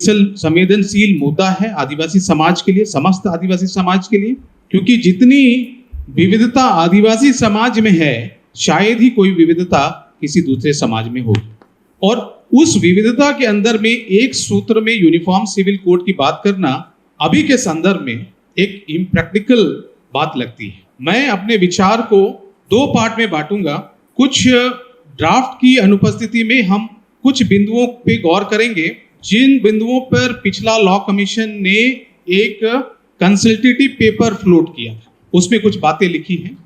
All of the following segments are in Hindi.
संवेदनशील मुद्दा है आदिवासी समाज के लिए, समस्त आदिवासी समाज के लिए, क्योंकि जितनी विविधता आदिवासी समाज में है शायद ही कोई विविधता किसी दूसरे समाज में होगी। और उस विविधता के अंदर में एक सूत्र में यूनिफॉर्म सिविल कोड की बात करना अभी के संदर्भ में एक इम्प्रैक्टिकल बात लगती है। मैं अपने विचार को दो पार्ट में बांटूंगा। कुछ ड्राफ्ट की अनुपस्थिति में हम कुछ बिंदुओं पे गौर करेंगे जिन बिंदुओं पर पिछला लॉ कमीशन ने एक कंसल्टेटिव पेपर फ्लोट किया था, उसमें कुछ बातें लिखी हैं,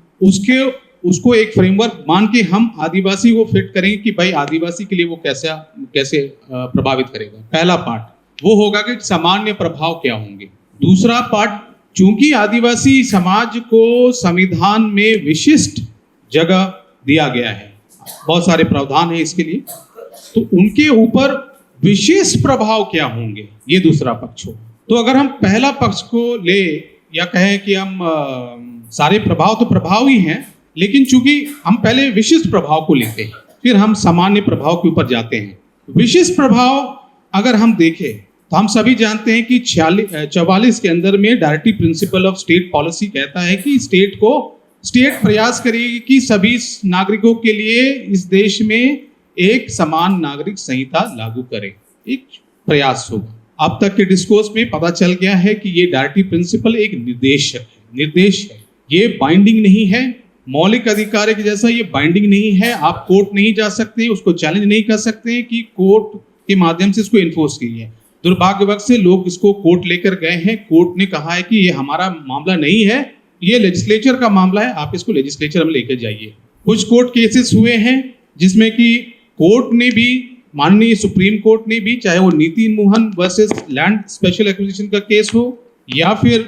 उसको एक फ्रेमवर्क मान के हम आदिवासी को फिट करेंगे कि भाई आदिवासी के लिए वो कैसे प्रभावित करेगा। पहला पार्ट वो होगा कि सामान्य प्रभाव क्या होंगे। दूसरा पार्ट, चूंकि आदिवासी समाज को संविधान में विशिष्ट जगह दिया गया है, बहुत सारे प्रावधान है इसके लिए, तो उनके ऊपर विशेष प्रभाव क्या होंगे, ये दूसरा पक्ष हो। तो अगर हम पहला पक्ष को ले या कहें कि हम सारे प्रभाव तो प्रभाव ही हैं, लेकिन चूंकि हम पहले विशिष्ट प्रभाव को लेते हैं फिर हम सामान्य प्रभाव के ऊपर जाते हैं। विशिष्ट प्रभाव अगर हम देखें तो हम सभी जानते हैं कि 44 के अंदर में directive principle of state policy कहता है कि स्टेट प्रयास करेगी कि सभी नागरिकों के लिए इस देश में एक समान नागरिक संहिता लागू करे, एक प्रयास होगा। अब तक के डिस्कोर्स में पता चल गया है कि ये डायरेक्टिव प्रिंसिपल एक निर्देश है, ये बाइंडिंग नहीं है। मौलिक अधिकार के जैसा ये बाइंडिंग नहीं है। आप कोर्ट नहीं जा सकते, उसको चैलेंज नहीं कर सकते कि कोर्ट के माध्यम से इसको इन्फोर्स कीजिए। दुर्भाग्यवश से लोग इसको कोर्ट लेकर गए हैं, कोर्ट ने कहा है कि ये हमारा मामला नहीं है, ये लेजिस्लेचर का मामला है, आप इसको लेजिस्लेचर में लेकर जाइए। कुछ कोर्ट केसेस हुए हैं जिसमें कि कोर्ट ने भी, माननीय सुप्रीम कोर्ट ने भी, चाहे वो नीति Mohan versus land special acquisition का केस हो या फिर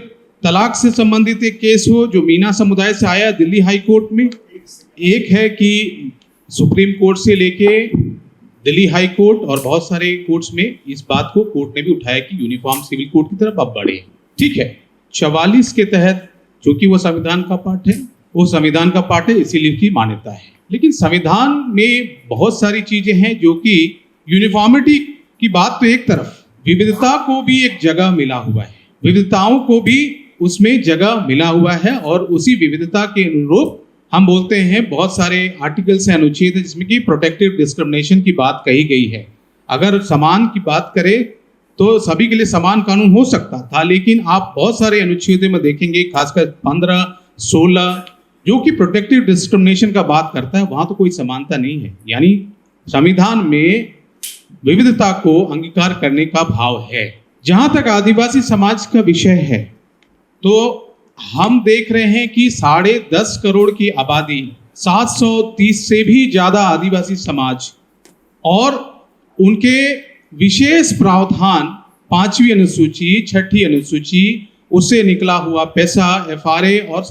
तलाक से संबंधित एक केस हो जो मीना समुदाय से आया दिल्ली हाई कोर्ट में, एक है कि सुप्रीम कोर्ट से लेके दिल्ली हाई कोर्ट और बहुत सारे कोर्ट्स में इस बात को कोर्ट ने भी उठाया कि यूनिफॉर्म सिविल कोड की तरफ अब बढ़े। ठीक है, 44 के तहत चूंकि वो संविधान का पार्ट है, वो संविधान का पार्ट है, इसीलिए उसकी मान्यता है। लेकिन संविधान में बहुत सारी चीजें हैं जो कि यूनिफॉर्मिटी की बात तो एक तरफ, विविधता को भी एक जगह मिला हुआ है, विविधताओं को भी उसमें जगह मिला हुआ है और उसी विविधता के अनुरूप हम बोलते हैं बहुत सारे आर्टिकल्स हैं, अनुच्छेद है जिसमें कि प्रोटेक्टिव डिस्क्रिमिनेशन की बात कही गई है। अगर समान की बात करें तो सभी के लिए समान कानून हो सकता था, लेकिन आप बहुत सारे अनुच्छेदों में देखेंगे, खासकर 15, 16 जो कि प्रोटेक्टिव डिस्क्रिमिनेशन का बात करता है, वहां तो कोई समानता नहीं है। यानी संविधान में विविधता को अंगीकार करने का भाव है। जहां तक आदिवासी समाज का विषय है तो हम देख रहे हैं कि 10.5 करोड़ की आबादी, 730 से भी ज्यादा आदिवासी समाज और उनके विशेष प्रावधान 5वीं अनुसूची, 6ठी अनुसूची, उससे निकला हुआ पैसा, FRA और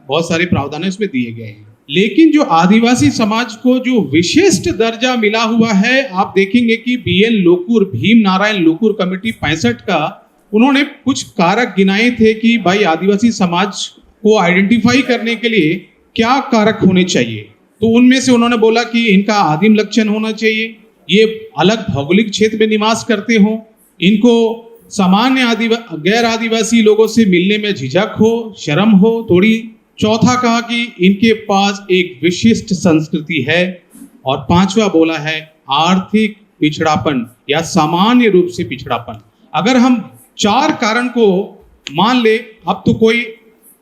बहुत सारे प्रावधान उसमें दिए गए हैं। लेकिन जो आदिवासी समाज को जो विशिष्ट दर्जा मिला हुआ है, आप देखेंगे कि BN लोकुर, भीम नारायण लोकुर कमेटी 65 का, उन्होंने कुछ कारक गिनाए थे कि भाई आदिवासी समाज को आइडेंटिफाई करने के लिए क्या कारक होने चाहिए। तो उनमें से उन्होंने बोला कि इनका आदिम लक्षण होना चाहिए, ये अलग भौगोलिक क्षेत्र में निवास करते हो, इनको सामान्य गैर आदिवासी लोगों से मिलने में झिझक हो, शर्म हो थोड़ी। चौथा कहा कि इनके पास एक विशिष्ट संस्कृति है और 5वां बोला है आर्थिक पिछड़ापन या सामान्य रूप से पिछड़ापन। अगर हम 4 कारण को मान ले, अब तो कोई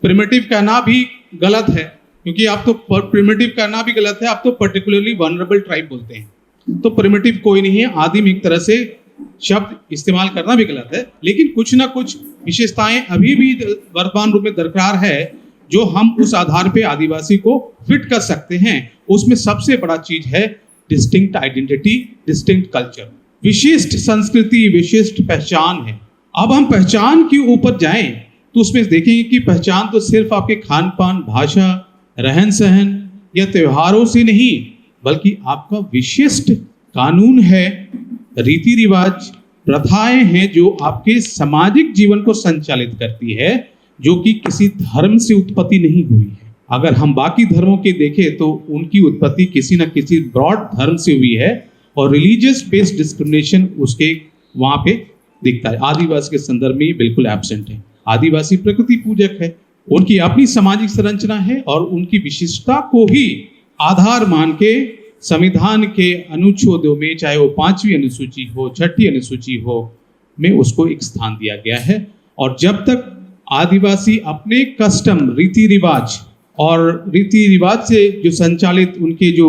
प्रिमिटिव कहना भी गलत है, क्योंकि अब तो प्रिमिटिव कहना भी गलत है, अब तो पर्टिकुलरली वनरेबल ट्राइब बोलते हैं, तो प्रिमिटिव कोई नहीं है, आदिम एक तरह से शब्द इस्तेमाल करना भी गलत है। लेकिन कुछ ना कुछ विशेषताएं अभी भी वर्तमान रूप में दरकार है जो हम उस आधार पे आदिवासी को फिट कर सकते हैं। उसमें सबसे बड़ा चीज है डिस्टिंक्ट आइडेंटिटी, डिस्टिंक्ट कल्चर, विशिष्ट संस्कृति, विशिष्ट पहचान है। अब हम पहचान के ऊपर जाएं तो उसमें देखेंगे कि पहचान तो सिर्फ आपके खान पान, भाषा, रहन सहन या त्योहारों से नहीं, बल्कि आपका विशिष्ट कानून है, रीति रिवाज, प्रथाएं हैं जो आपके सामाजिक जीवन को संचालित करती है, जो कि किसी धर्म से उत्पत्ति नहीं हुई है। अगर हम बाकी धर्मों के देखें तो उनकी उत्पत्ति किसी न किसी ब्रॉड धर्म से हुई है और रिलीजियस बेस्ड डिस्क्रिमिनेशन उसके वहां पे दिखता है, आदिवासी के संदर्भ में ये बिल्कुल एब्सेंट है। आदिवासी प्रकृति पूजक है, उनकी अपनी सामाजिक संरचना है और उनकी विशिष्टता को ही आधार मान के संविधान के अनुच्छेदों में, चाहे वो 5वीं अनुसूची हो, 6ठी अनुसूची हो, में उसको एक स्थान दिया गया है। और जब तक आदिवासी अपने कस्टम, रीति रिवाज और रीति रिवाज से जो संचालित उनके जो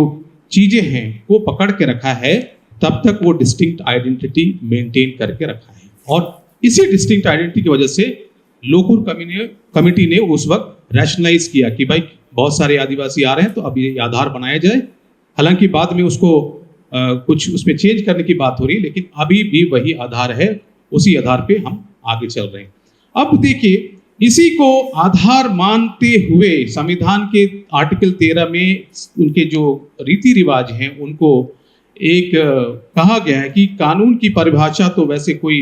चीजें हैं वो पकड़ के रखा है, तब तक वो डिस्टिंक्ट आइडेंटिटी मेंटेन करके रखा है। और इसी डिस्टिंक्ट आइडेंटिटी की वजह से लोकुर कमिटी ने उस वक्त रैशनलाइज किया कि भाई बहुत सारे आदिवासी आ रहे हैं तो अब ये आधार बनाया जाए। हालांकि बाद में उसको कुछ उसमें चेंज करने की बात हो रही है, लेकिन अभी भी वही आधार है, उसी आधार पे हम आगे चल रहे हैं। अब देखिए, इसी को आधार मानते हुए संविधान के आर्टिकल 13 में उनके जो रीति रिवाज हैं उनको एक कहा गया है कि कानून की परिभाषा तो वैसे कोई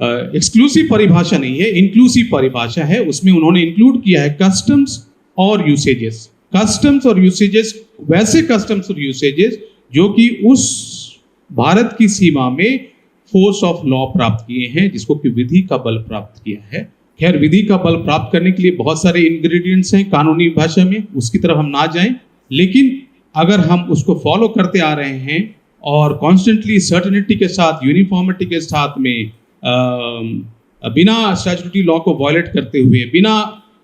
एक्सक्लूसिव परिभाषा नहीं है, इंक्लूसिव परिभाषा है। उसमें उन्होंने इंक्लूड किया है कस्टम्स और यूसेजेस। कस्टम्स और यूसेजेस, वैसे कस्टम्स और यूसेजेस जो कि उस भारत की सीमा में फोर्स ऑफ लॉ प्राप्त किए हैं, जिसको कि विधि का बल प्राप्त किया है। खैर, विधि का बल प्राप्त करने के लिए बहुत सारे इंग्रेडिएंट्स हैं कानूनी भाषा में, उसकी तरफ हम ना जाएं, लेकिन अगर हम उसको फॉलो करते आ रहे हैं और कॉन्स्टेंटली सर्टेनिटी के साथ, यूनिफॉर्मिटी के साथ में, बिना स्टैट्यूटरी लॉ को वायलेट करते हुए, बिना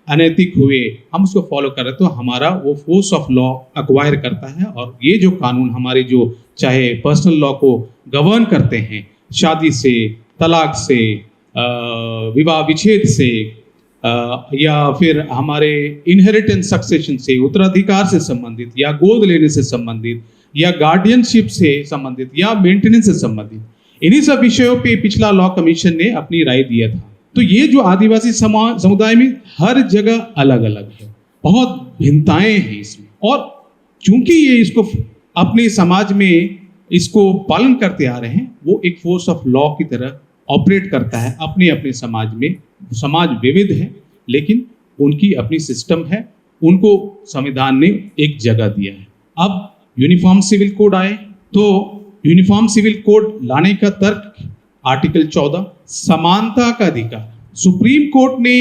अनैतिक हुए हम उसको फॉलो कर रहे हैं, तो हमारा वो फोर्स ऑफ लॉ एक्वायर करता है। और ये जो कानून हमारे जो चाहे पर्सनल लॉ को गवर्न करते हैं, शादी से, तलाक से, विवाह विच्छेद से, या फिर हमारे इनहेरिटेंस सक्सेशन से, उत्तराधिकार से संबंधित, या गोद लेने से संबंधित, या गार्डियनशिप से संबंधित, या मेंटेनेंस से संबंधित, इन्हीं सब विषयों पे पिछला लॉ कमीशन ने अपनी राय दिया था। तो ये जो आदिवासी समुदाय में हर जगह अलग अलग है, बहुत भिन्नताएं हैं इसमें। और चूंकि ये इसको अपने समाज में इसको पालन करते आ रहे हैं, वो एक फोर्स ऑफ लॉ की तरह ऑपरेट करता है अपने अपने समाज में। समाज विविध है, लेकिन उनकी अपनी सिस्टम है, उनको संविधान ने एक जगह दिया है। अब यूनिफॉर्म सिविल कोड आए, तो यूनिफॉर्म सिविल कोड लाने का तर्क आर्टिकल 14, समानता का अधिकार। सुप्रीम कोर्ट ने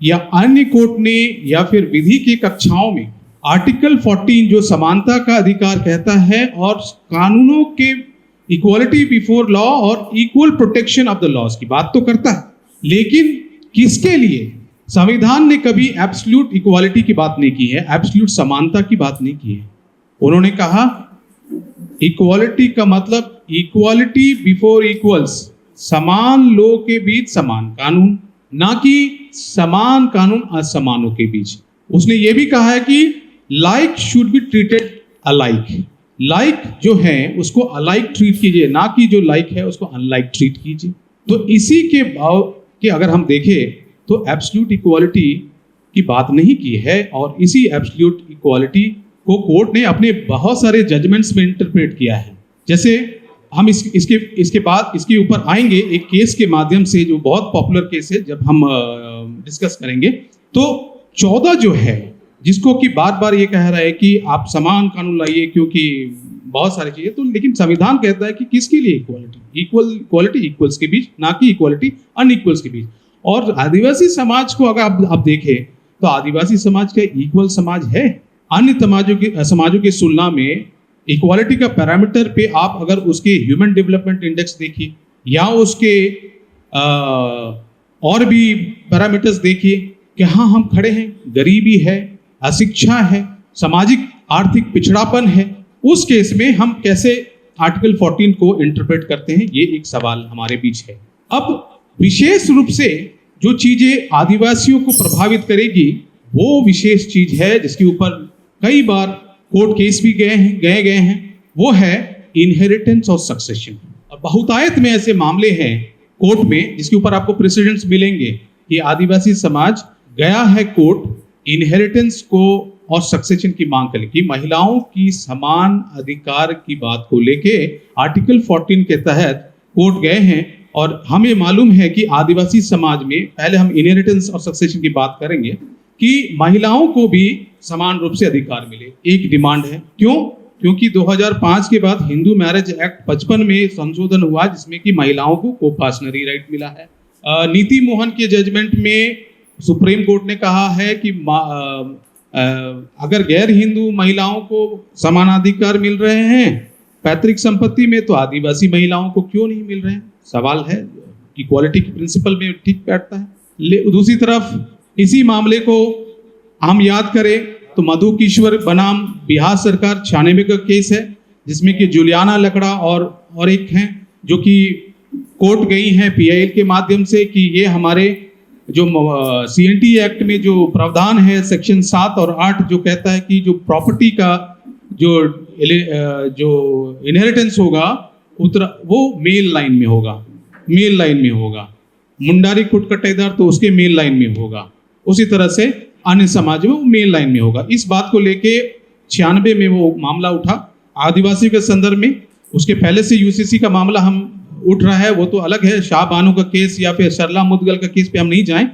या अन्य कोर्ट ने या फिर विधि की कक्षाओं में आर्टिकल 14 जो समानता का अधिकार कहता है और कानूनों के इक्वालिटी बिफोर लॉ और equal protection of the laws की बात तो करता है, लेकिन किसके लिए? संविधान ने कभी एब्सोल्यूट इक्वालिटी की बात नहीं की है, एब्सोल्यूट समानता की बात नहीं की है। उन्होंने कहा इक्वालिटी का मतलब इक्वालिटी बिफोर इक्वल्स, समान लोगों के बीच समान कानून, ना कि समान कानून असमानों के बीच। उसने ये भी कहा है कि like should be treated alike, like जो है उसको अलाइक ट्रीट कीजिए, ना कि जो लाइक है उसको अनलाइक ट्रीट कीजिए। तो इसी के भाव के अगर हम देखें तो एब्सोल्यूट इक्वालिटी की बात नहीं की है, और इसी एब्सोल्यूट इक्वालिटी को कोर्ट ने अपने बहुत सारे जजमेंट्स में इंटरप्रेट किया है। जैसे हम इसके बाद इसके ऊपर आएंगे एक केस के माध्यम से, जो बहुत पॉपुलर केस है, जब हम डिस्कस करेंगे। तो 14 जो है, जिसको कि बार बार ये कह रहा है कि आप समान कानून लाइए क्योंकि बहुत सारी चीजें, तो लेकिन संविधान कहता है कि किसके लिए इक्वालिटी, इक्वालिटी इक्वल्स के बीच, ना कि इक्वालिटी अनइक्वल्स के बीच। और आदिवासी समाज को अगर आप देखें तो आदिवासी समाज का इक्वल समाज है। अन्य समाजों की तुलना में इक्वालिटी का पैरामीटर पे आप अगर उसके ह्यूमन डेवलपमेंट इंडेक्स देखिए या उसके और भी पैरामीटर्स देखिए कि हाँ हम खड़े हैं, गरीबी है, अशिक्षा है, सामाजिक आर्थिक पिछड़ापन है, उस केस में हम कैसे आर्टिकल 14 को इंटरप्रेट करते हैं, ये एक सवाल हमारे बीच है। अब विशेष रूप से जो चीजें आदिवासियों को प्रभावित करेगी वो विशेष चीज है जिसके ऊपर कई बार कोर्ट केस भी गए हैं, वो है इनहेरिटेंस और सक्सेशन। और बहुतायत में ऐसे मामले हैं कोर्ट में जिसके ऊपर आपको प्रेसिडेंट्स मिलेंगे कि आदिवासी समाज गया है कोर्ट इनहेरिटेंस को और सक्सेशन की मांग करने की, महिलाओं की समान अधिकार की बात को लेके आर्टिकल 14 के तहत कोर्ट गए हैं। और हमें मालूम है कि आदिवासी समाज में, पहले हम इनहेरिटेंस और सक्सेशन की बात करेंगे, कि महिलाओं को भी समान रूप से अधिकार मिले, एक डिमांड है। क्यों? क्योंकि 2005 के बाद हिंदू मैरिज एक्ट 55 में संशोधन हुआ, जिसमें कि महिलाओं को कोपार्शनरी राइट मिला है। नीति मोहन के जजमेंट में सुप्रीम कोर्ट ने कहा है कि अगर गैर हिंदू महिलाओं को समानाधिकार मिल रहे हैं पैतृक संपत्ति में, तो आदिवासी महिलाओं को क्यों नहीं मिल रहे हैं? सवाल है, इक्वालिटी के प्रिंसिपल में ठीक बैठता है। दूसरी तरफ इसी मामले को हम याद करें तो मधु किश्वर बनाम बिहार सरकार 96 का केस है, जिसमें कि जुलियाना लकड़ा और एक हैं जो कि कोर्ट गई हैं PIL के माध्यम से कि ये हमारे जो CNT एक्ट में जो प्रावधान है सेक्शन 7 और 8 जो कहता है कि जो प्रॉपर्टी का जो इनहेरिटेंस होगा वो मेल लाइन में होगा, मुंडारी खुद कट्टेदार तो उसके मेल लाइन में होगा, उसी तरह से अन्य समाज में वो मेल लाइन में होगा। इस बात को लेके 96 में वो मामला उठा आदिवासी के संदर्भ में। उसके पहले से UCC का मामला हम उठ रहा है, वो तो अलग है, शाह बानो का केस या फिर सरला मुदगल का केस पे हम नहीं जाएं,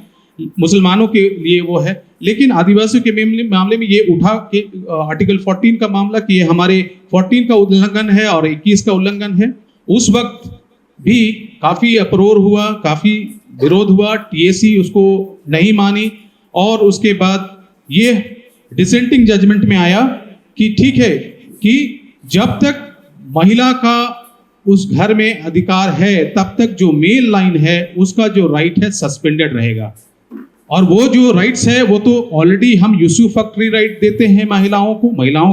मुसलमानों के लिए वो है। लेकिन आदिवासियों के मामले में ये उठा कि आर्टिकल 14 का मामला कि ये हमारे 14 का उल्लंघन है और 21 का उल्लंघन है। उस वक्त भी काफ़ी अपरोर हुआ, काफ़ी विरोध हुआ, TAC उसको नहीं मानी और उसके बाद ये डिसेंटिंग जजमेंट में आया कि ठीक है कि जब तक महिला का उस घर में अधिकार है तब तक जो मेल लाइन है उसका जो राइट है सस्पेंडेड रहेगा। और वो जो राइट्स है वो तो ऑलरेडी हम यूसुफैक्टरी राइट देते हैं महिलाओं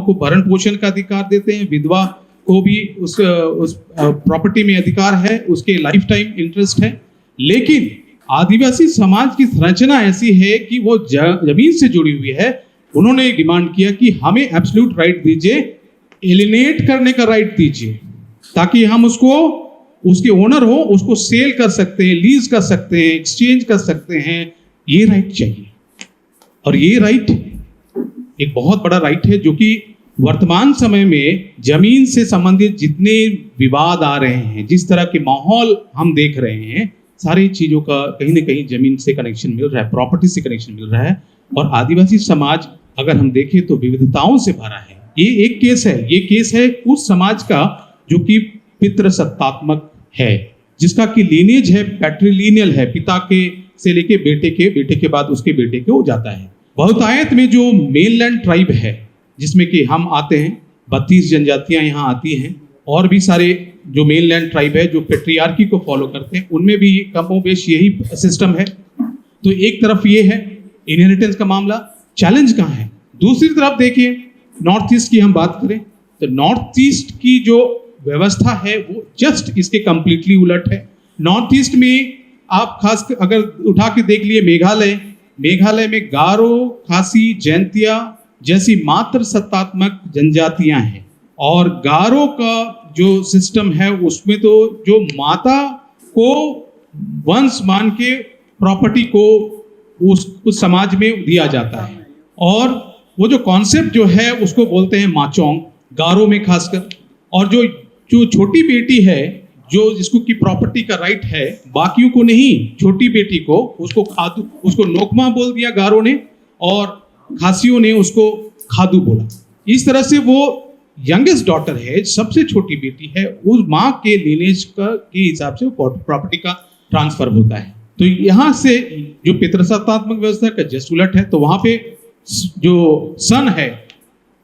को भरण पोषण का अधिकार देते हैं, विधवा को भी उस प्रॉपर्टी में अधिकार है, उसके लाइफ टाइम इंटरेस्ट है। लेकिन आदिवासी समाज की संरचना ऐसी है कि वो जमीन से जुड़ी हुई है। उन्होंने डिमांड किया कि हमें एब्सोल्यूट राइट दीजिए, एलिनेट करने का राइट दीजिए, ताकि हम उसको उसके ओनर हो उसको सेल कर सकते हैं, लीज कर सकते हैं, एक्सचेंज कर सकते हैं। ये राइट चाहिए और ये राइट एक बहुत बड़ा राइट है जो कि वर्तमान समय में जमीन से संबंधित जितने विवाद आ रहे हैं, जिस तरह के माहौल हम देख रहे हैं, सारी चीजों का कहीं ना कहीं जमीन से कनेक्शन मिल रहा है, प्रॉपर्टी से कनेक्शन मिल रहा है। और आदिवासी समाज अगर हम देखें तो विविधताओं से भरा है। ये एक केस है उस समाज का जो कि पितृसत्तात्मक है, जिसका कि लीनेज है, पैट्रिलिनियल है, पिता के से लेके बेटे के बाद उसके बेटे के हो जाता है। बहुतायत में जो मेनलैंड ट्राइब है जिसमें कि हम आते हैं, 32 जनजातियां यहाँ आती हैं, और भी सारे जो मेनलैंड ट्राइब है जो पेट्रियार्की को फॉलो करते हैं, उनमें भी कमोबेश यही सिस्टम है। तो एक तरफ ये है इनहेरिटेंस का मामला, चैलेंज कहाँ है। दूसरी तरफ देखिए नॉर्थ ईस्ट की हम बात करें तो नॉर्थ ईस्ट की जो व्यवस्था है वो जस्ट इसके कंप्लीटली उलट है। नॉर्थ ईस्ट में आप खास अगर उठा के देख लिए मेघालय में गारो, खासी, जैंतिया जैसी मात्र सत्तात्मक जनजातियां हैं। और गारो का जो सिस्टम है उसमें तो जो माता को वंश मान के प्रॉपर्टी को उस समाज में दिया जाता है, और वो जो कॉन्सेप्ट जो है उसको बोलते हैं माचोंग गारो में खासकर। और जो छोटी बेटी है जो जिसको की प्रॉपर्टी का राइट है, बाकियों को नहीं, छोटी बेटी को उसको नोकमा बोल दिया गारो ने, और खासियों ने उसको खादू बोला। इस तरह से वो यंगेस्ट डॉटर है, सबसे छोटी बेटी है, उस माँ के लिनेज के हिसाब से प्रॉपर्टी का ट्रांसफर होता है। तो यहाँ से जो पितृसत्तात्मक व्यवस्था का जस्ट उलट है, तो वहां पे जो सन है,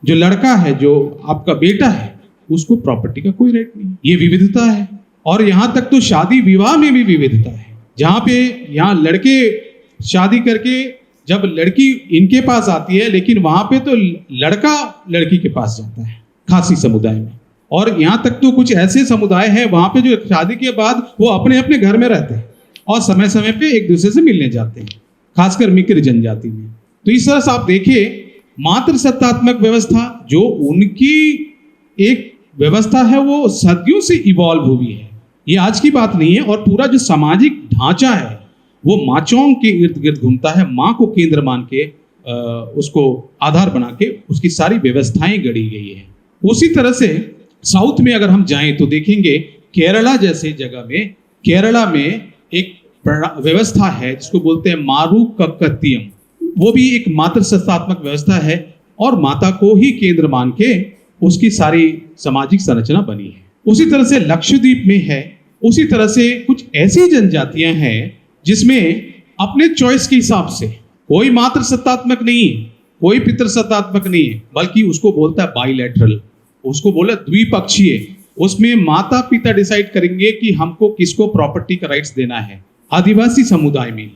जो लड़का है, जो आपका बेटा है, उसको प्रॉपर्टी का कोई राइट नहीं। ये विविधता है। और यहाँ तक तो शादी विवाह में भी विविधता है, जहाँ पे यहाँ लड़के शादी करके जब लड़की इनके पास आती है, लेकिन वहां पे तो लड़का लड़की के पास जाता है खासी समुदाय में। और यहाँ तक तो कुछ ऐसे समुदाय हैं वहां पे जो शादी के बाद वो अपने अपने घर में रहते हैं और समय समय पे एक दूसरे से मिलने जाते हैं, खासकर मिक्र जनजाति में। तो इस तरह से आप देखिए मातृ सत्तात्मक व्यवस्था जो उनकी एक व्यवस्था है वो सदियों से इवॉल्व हुई है, ये आज की बात नहीं है। और पूरा जो सामाजिक ढांचा है वो माचोंग के इर्द गिर्द घूमता है, माँ को केंद्र मान के उसको आधार बना के उसकी सारी व्यवस्थाएं गढ़ी गई है। उसी तरह से साउथ में अगर हम जाएं तो देखेंगे केरला जैसे जगह में, केरला में एक व्यवस्था है जिसको बोलते हैं मारू कक्कतियम। वो भी एक मातृ सत्तात्मक व्यवस्था है और माता को ही केंद्र मान के उसकी सारी सामाजिक संरचना बनी है। उसी तरह से लक्षद्वीप में है, उसी तरह से कुछ ऐसी जनजातियां हैं जिसमें अपने चॉइस के हिसाब से कोई मात्र सत्तात्मक नहीं है, कोई पितृ सत्तात्मक नहीं है, बल्कि उसको बोलता है बाइलैटरल, उसको बोला द्विपक्षीय। उसमें माता पिता डिसाइड करेंगे कि हमको किसको प्रॉपर्टी का राइट्स देना है आदिवासी समुदाय में,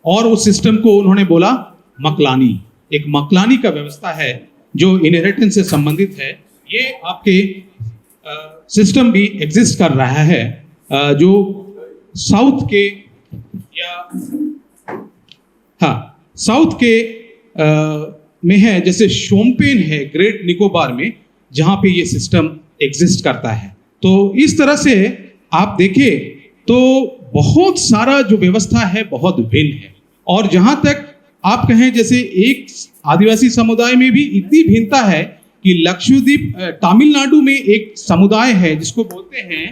और उस सिस्टम को उन्होंने बोला मकलानी। एक मकलानी का व्यवस्था है जो इनहेरिटेंस से संबंधित है। ये आपके सिस्टम भी एग्जिस्ट कर रहा है जो साउथ के साउथ के में है, जैसे शोम्पेन है ग्रेट निकोबार में, जहां पे ये सिस्टम एग्जिस्ट करता है। तो इस तरह से आप देखें तो बहुत सारा जो व्यवस्था है बहुत भिन्न है। और जहां तक आप कहें जैसे एक आदिवासी समुदाय में भी इतनी भिन्नता है कि लक्षद्वीप तमिलनाडु में एक समुदाय है जिसको बोलते हैं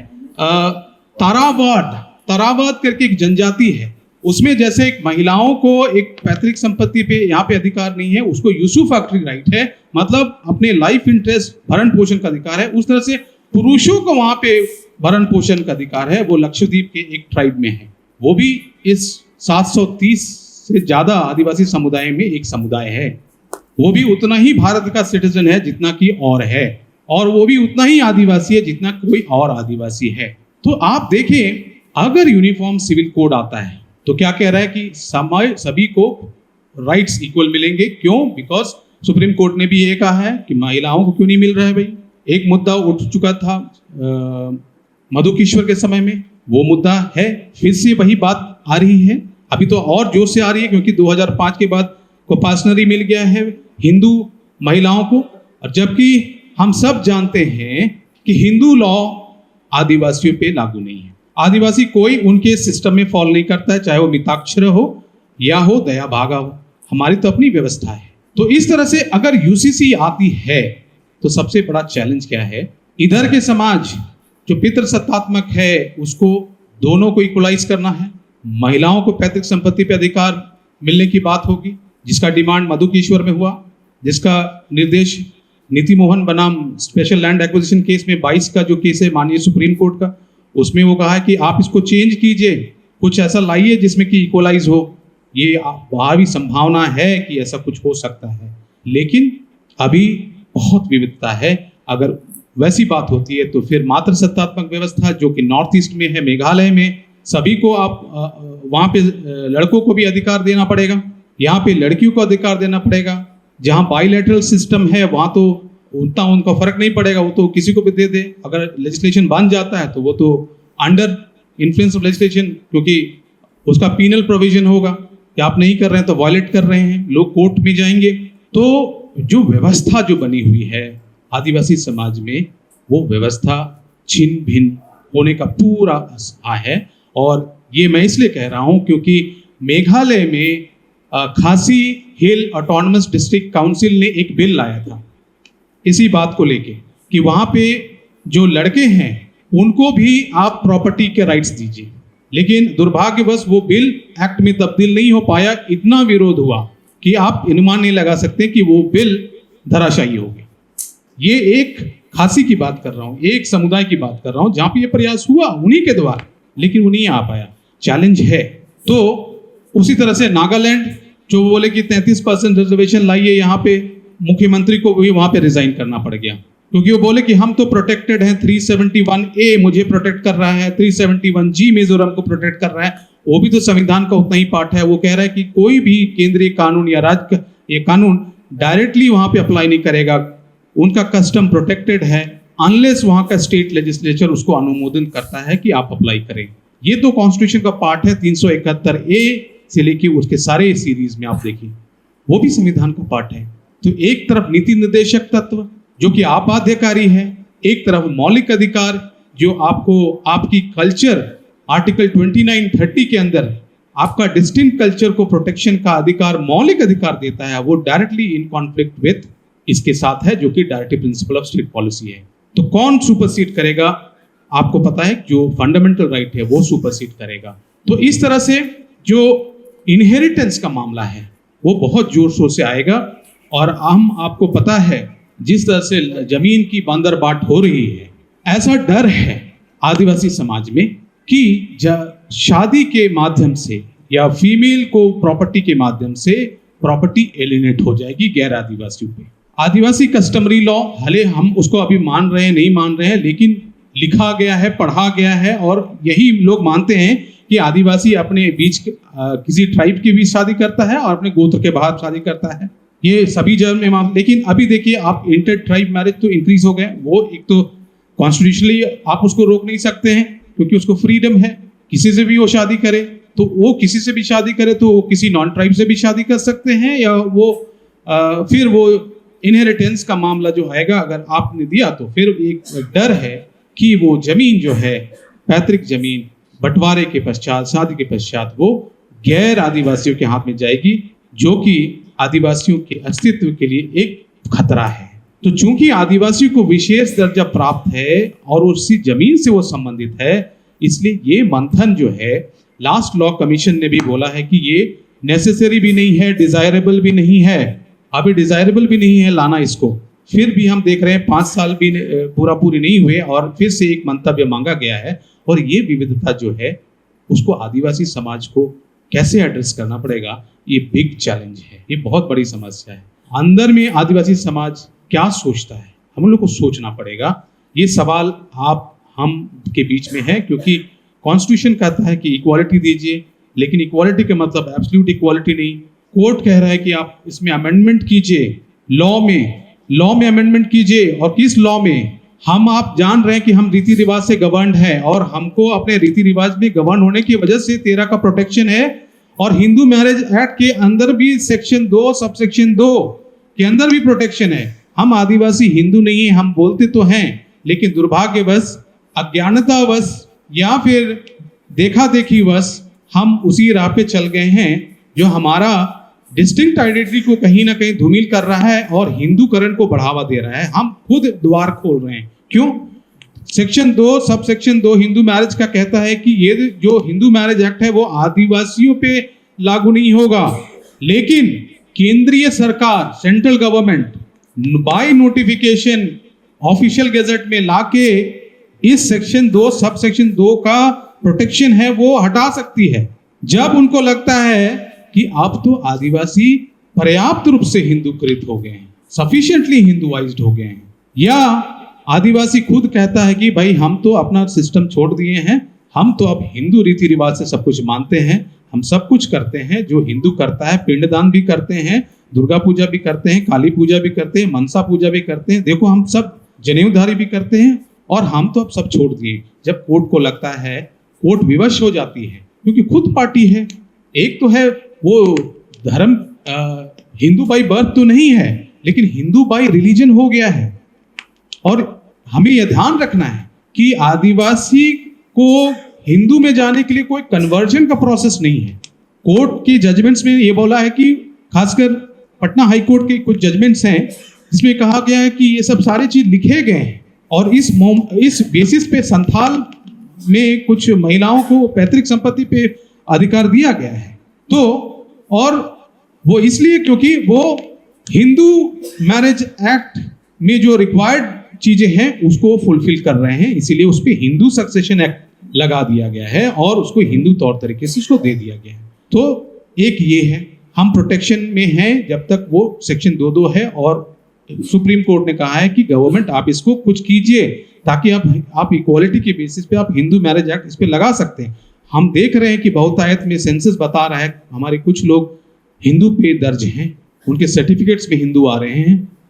तारावाद करके एक जनजाति है। उसमें जैसे एक महिलाओं को एक पैतृक संपत्ति पे यहाँ पे अधिकार नहीं है, उसको यूसुफैक्टरी राइट है, मतलब अपने लाइफ इंटरेस्ट भरण पोषण का अधिकार है। उस तरह से पुरुषों को वहां पे भरण पोषण का अधिकार है, वो लक्षद्वीप के एक ट्राइब में है। वो भी इस 730 से ज्यादा आदिवासी समुदाय में एक समुदाय है। वो भी उतना ही भारत का सिटीजन है जितना कि और है, और वो भी उतना ही आदिवासी है जितना कोई और आदिवासी है। तो आप देखें अगर यूनिफॉर्म सिविल कोड आता है तो क्या कह रहा है कि सभी को राइट्स इक्वल मिलेंगे। क्यों? बिकॉज सुप्रीम कोर्ट ने भी ये कहा है कि महिलाओं को क्यों नहीं मिल रहा है। भाई एक मुद्दा उठ चुका था मधुकेश्वर के समय में, वो मुद्दा है, फिर से वही बात आ रही है। अभी तो और जोर से आ रही है क्योंकि 2005 के बाद कंपल्सरी मिल गया है हिंदू महिलाओं को। और जबकि हम सब जानते हैं कि हिंदू लॉ आदिवासियों पे लागू नहीं है। आदिवासी कोई उनके सिस्टम में फॉलो नहीं करता है, चाहे वो मिताक्षर हो या हो दया भागा हो। हमारी तो अपनी व्यवस्था है। तो इस तरह से अगर यूसीसी आती है तो सबसे बड़ा चैलेंज क्या है, इधर के समाज जो पितृ सत्तात्मक है उसको दोनों को इक्वलाइज करना है। महिलाओं को पैतृक संपत्ति पे अधिकार मिलने की बात होगी, जिसका डिमांड मधुकेश्वर में हुआ, जिसका निर्देश नीति मोहन बनाम स्पेशल लैंड एक्विजिशन केस में 22 का जो केस है माननीय सुप्रीम कोर्ट का, उसमें वो कहा है कि आप इसको चेंज कीजिए, कुछ ऐसा लाइए जिसमें कि इक्वलाइज हो। ये भावी संभावना है कि ऐसा कुछ हो सकता है, लेकिन अभी बहुत विविधता है। अगर वैसी बात होती है तो फिर मात्र सत्तात्मक व्यवस्था जो कि नॉर्थ ईस्ट में है, मेघालय में, सभी को आप वहाँ पे लड़कों को भी अधिकार देना पड़ेगा, यहाँ पे लड़कियों को अधिकार देना पड़ेगा। जहाँ बाइलैटरल सिस्टम है वहाँ तो उतना उनका फर्क नहीं पड़ेगा, वो तो किसी को भी दे दे। अगर लेजिस्लेशन बन जाता है तो वो तो अंडर इन्फ्लुएंस ऑफ लेजिस्लेशन, क्योंकि उसका पीनल प्रोविजन होगा कि आप नहीं कर रहे हैं तो वायलेट कर रहे हैं, लोग कोर्ट में जाएंगे। तो जो व्यवस्था जो बनी हुई है आदिवासी समाज में, वो व्यवस्था छिन्न भिन्न होने का पूरा है। और ये मैं इसलिए कह रहा हूँ क्योंकि मेघालय में खासी हिल ऑटोनमस डिस्ट्रिक्ट काउंसिल ने एक बिल लाया था इसी बात को लेके कि वहाँ पे जो लड़के हैं उनको भी आप प्रॉपर्टी के राइट्स दीजिए, लेकिन दुर्भाग्यवश वो बिल एक्ट में तब्दील नहीं हो पाया। इतना विरोध हुआ कि आप अनुमान नहीं लगा सकते कि वो बिल धराशायी हो गई। ये एक खासी की बात कर रहा हूँ, एक समुदाय की बात कर रहा हूँ जहाँ पे ये प्रयास हुआ उन्हीं के द्वारा, लेकिन वो नहीं आ पाया। चैलेंज है। तो उसी तरह से नागालैंड जो बोले कि 33% रिजर्वेशन लाइए, यहाँ पे मुख्यमंत्री को भी वहाँ पे रिजाइन करना पड़ गया क्योंकि वो बोले कि हम तो प्रोटेक्टेड हैं, 371A मुझे प्रोटेक्ट कर रहा है, 371G मिजोरम को प्रोटेक्ट कर रहा है। वो भी तो संविधान का उतना ही पार्ट है। वो कह रहा है कि कोई भी केंद्रीय कानून या राज्य का ये कानून डायरेक्टली वहाँ पे अप्लाई नहीं करेगा, उनका कस्टम प्रोटेक्टेड है अनलेस वहाँ का स्टेट लेजिस्लेचर उसको अनुमोदन करता है कि आप अप्लाई करें। ये तो कॉन्स्टिट्यूशन का पार्ट है, 371A से लेके उसके सारे सीरीज में आप देखिए, वो भी संविधान का पार्ट है। तो एक तरफ नीति निर्देशक तत्व जो कि आपाध्यकारी है, एक तरफ मौलिक अधिकार जो आपको आपकी कल्चर आर्टिकल 2930 के अंदर आपका डिस्टिंक्ट कल्चर को प्रोटेक्शन का अधिकार, मौलिक अधिकार देता है, वो डायरेक्टली इन कॉन्फ्लिक्ट विथ इसके साथ है जो कि directive principle of state policy है। तो कौन सुपरसीड करेगा? आपको पता है जो फंडामेंटल राइट है वो सुपरसीड करेगा। तो इस तरह से जो इनहेरिटेंस का मामला है वो बहुत जोर शोर से आएगा। और हम आपको पता है जिस तरह से जमीन की बंदरबाट हो रही है, ऐसा डर है आदिवासी समाज में कि शादी के माध्यम से या फीमेल को प्रॉपर्टी के माध्यम से प्रॉपर्टी एलिनेट हो जाएगी गैर आदिवासियों पे। आदिवासी कस्टमरी लॉ भले हम उसको अभी मान रहे हैं, नहीं मान रहे हैं, लेकिन लिखा गया है, पढ़ा गया है, और यही लोग मानते हैं कि आदिवासी अपने बीच किसी ट्राइब की भी शादी करता है और अपने गोत्र के बाहर शादी करता है। ये सभी जगह में मान, लेकिन अभी देखिए आप इंटर ट्राइब मैरिज तो इंक्रीज हो गए। वो एक तो कॉन्स्टिट्यूशनली आप उसको रोक नहीं सकते हैं क्योंकि उसको फ्रीडम है, किसी से भी वो शादी करे, तो वो किसी से भी शादी करे तो वो किसी नॉन ट्राइब से भी शादी कर सकते हैं, या वो फिर वो इनहेरिटेंस का मामला जो आएगा अगर आपने दिया तो फिर एक डर है कि वो जमीन जो है पैतृक जमीन बंटवारे के पश्चात, शादी के पश्चात वो गैर आदिवासियों के हाथ में जाएगी, जो कि आदिवासियों के अस्तित्व के लिए एक खतरा है। तो चूंकि आदिवासियों को विशेष दर्जा प्राप्त है और उसी जमीन से वो संबंधित है, इसलिए ये मंथन जो है लास्ट लॉ कमीशन ने भी बोला है कि ये नेसेसरी भी नहीं है, डिजायरेबल भी नहीं है। अभी डिजायरेबल भी नहीं है लाना इसको, फिर भी हम देख रहे हैं 5 साल भी पूरी नहीं हुए और फिर से एक मंतव्य मांगा गया है। और ये विविधता जो है उसको आदिवासी समाज को कैसे एड्रेस करना पड़ेगा, ये बिग चैलेंज है, ये बहुत बड़ी समस्या है। अंदर में आदिवासी समाज क्या सोचता है, हम लोग को सोचना पड़ेगा। ये सवाल हम के बीच में है, क्योंकि कॉन्स्टिट्यूशन कहता है कि इक्वालिटी दीजिए, लेकिन इक्वालिटी का मतलब एब्सोल्यूट इक्वालिटी नहीं। कोर्ट कह रहा है कि आप इसमें अमेंडमेंट कीजिए, लॉ में अमेंडमेंट कीजिए। और किस लॉ में? आप जान रहे हैं कि हम रीति रिवाज से गवर्न है और हमको अपने रीति रिवाज में गवर्न होने की वजह से 13 का प्रोटेक्शन है। और हिंदू मैरिज एक्ट के अंदर भी सेक्शन 2 सबसेक्शन 2 के अंदर भी प्रोटेक्शन है। हम आदिवासी हिंदू नहीं है, हम बोलते तो हैं, लेकिन दुर्भाग्यवश, अज्ञानतावश या फिर देखा देखी वश हम उसी राह पे चल गए हैं जो हमारा डिस्टिंक्ट आइडेंटिटी को कहीं ना कहीं धूमिल कर रहा है और हिंदूकरण को बढ़ावा दे रहा है। हम खुद द्वार खोल रहे हैं। क्यों? सेक्शन 2 सबसेक्शन 2 हिंदू मैरिज का कहता है कि ये जो हिंदू मैरिज एक्ट है वो आदिवासियों पे लागू नहीं होगा, लेकिन केंद्रीय सरकार, central government by notification official gazette में लाके इस सेक्शन 2 सबसेक्शन 2 का प्रोटेक्शन है वो हटा सकती है, जब उनको लगता है कि अब तो आदिवासी पर्याप्त रूप से हिंदूकृत हो गए हैं, सफिशिएंटली हिंदुआइज्ड हो गए हैं, या आदिवासी खुद कहता है कि भाई हम तो अपना सिस्टम छोड़ दिए हैं, हम तो अब हिंदू रीति रिवाज से सब कुछ मानते हैं, हम सब कुछ करते हैं जो हिंदू करता है, पिंडदान भी करते हैं, दुर्गा पूजा भी करते हैं, काली पूजा भी करते हैं, मनसा पूजा भी करते हैं, देखो हम सब जनेऊधारी भी करते हैं, और हम तो अब सब छोड़ दिए। जब कोर्ट को लगता है, कोर्ट विवश हो जाती है, क्योंकि खुद पार्टी है। एक तो है वो धर्म हिंदू बाई बर्थ तो नहीं है, लेकिन हिंदू बाई रिलीजन हो गया है। और हमें यह ध्यान रखना है कि आदिवासी को हिंदू में जाने के लिए कोई कन्वर्जन का प्रोसेस नहीं है। कोर्ट की जजमेंट्स में ये बोला है कि खासकर पटना हाई कोर्ट के कुछ जजमेंट्स हैं जिसमें कहा गया है कि ये सब सारी चीज लिखे गए हैं, और इस बेसिस पे संथाल में कुछ महिलाओं को पैतृक संपत्ति पे अधिकार दिया गया है। तो और वो इसलिए क्योंकि वो हिंदू मैरिज एक्ट में जो रिक्वायर्ड चीजें हैं उसको फुलफिल कर रहे हैं, इसीलिए उस पर हिंदू सक्सेशन एक्ट लगा दिया गया है और उसको हिंदू तौर तरीके से उसको दे दिया गया है। तो एक ये है, हम प्रोटेक्शन में हैं जब तक वो सेक्शन 2 है, और सुप्रीम कोर्ट ने कहा है कि गवर्नमेंट आप इसको कुछ कीजिए ताकि आप इक्वालिटी के बेसिस पे आप हिंदू मैरिज एक्ट इस पे लगा सकते हैं। हम देख रहे हैं कि बहुतायत में सेंसस बता रहा है हमारे कुछ लोग हिंदू पे दर्ज हैं, उनके सर्टिफिकेट्स में हिंदू आ रहे हैं,